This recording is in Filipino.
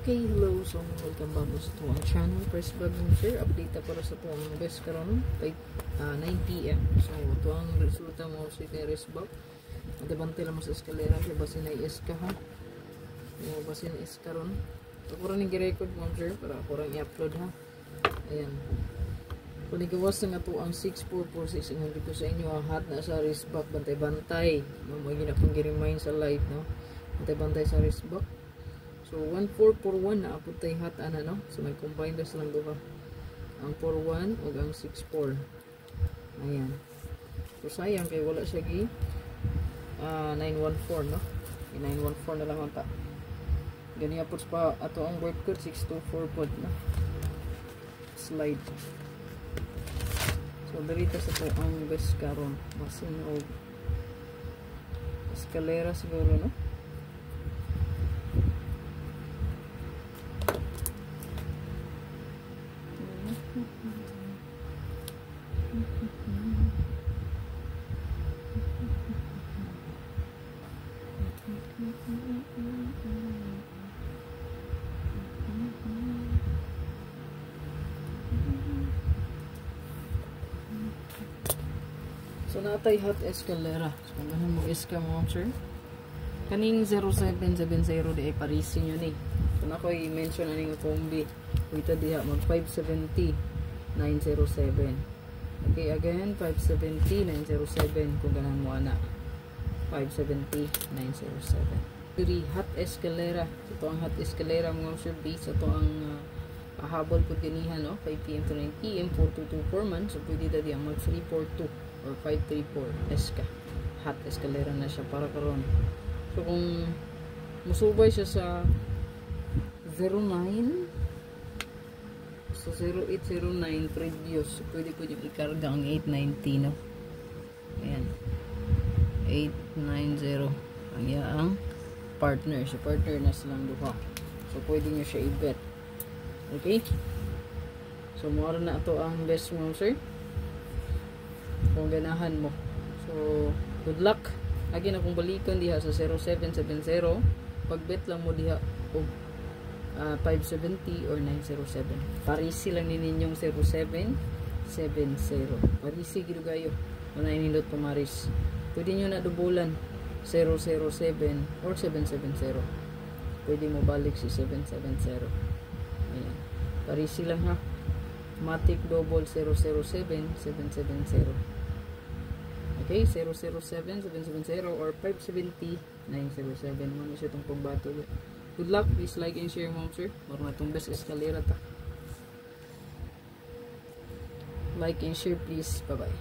Okay, hello. So, welcome back to ang channel. First vlog mo share. Update na para sa tuwang best karon 9 PM. So, ito ang resulta mo sa terrace back. Adabante lang mo sa eskalera. Kaya basin na i-eska ha. Basin na i-eska ron. Ako rin nag-record mo share para ako rin i-upload ha. Ayan. Kung nagawas na nga ito ang 6446 ang dito sa inyo hat na sa wrist back. Bantay-bantay. Mamagin akong gi-remind sa light no. Bantay-bantay sa wrist back. So 1441 na apod tay hat ana no. So may combine das lang duha. Ang 41 ug ang 64. Ayan. So sayang kay wala siya gi 914 no. 914 na lang ta. Gani apod pa ato ang word code 624 pod no. Slide. So dito sa to ang best karon masin og eskalera siguro no. So natay hot escalera. So ganun mo iska mo sir. Kaning 0770 di ay parisin yun eh. So na ko i-mention aning kombi. Wita diha mag 570 907. Okay, again 570 907 kung ganan mo ana. 570 907. Diri hot escalera. Ito ang hot escalera mo sir base ito ang pahabol po dinihan no 5 PM to 9 PM 4224 man. So pwede dadi ang mag 342 or 534 eska. Hot escalera na siya para karon. So kung musubay siya sa 09 so 0809 previous, so pwede po yung ikarga ang 890 no. Ayan 890 ang yaang partner. So partner na silang duha. So pwede nyo siya i-bet. Okay, so mura na ito ang best mo sir kung ganahan mo. So good luck. Lagi na kung balikon diha sa 0770 pagbet lang mo diha og 570 or 907. Parisi lang ni ninyong 0770. Parisi gid gayo. Una inindot pumaris. Pwede nyo na dubulan 007 or 770. Pwede mo balik si 770. Ayan. Parisi lang ha. Matic double 007 770. Okay, 007 770 or 570 907. Mo siya tong pagbato. Good luck. Please like and share mo sir. Maro na tong best escalera ta. Like and share please. Bye bye.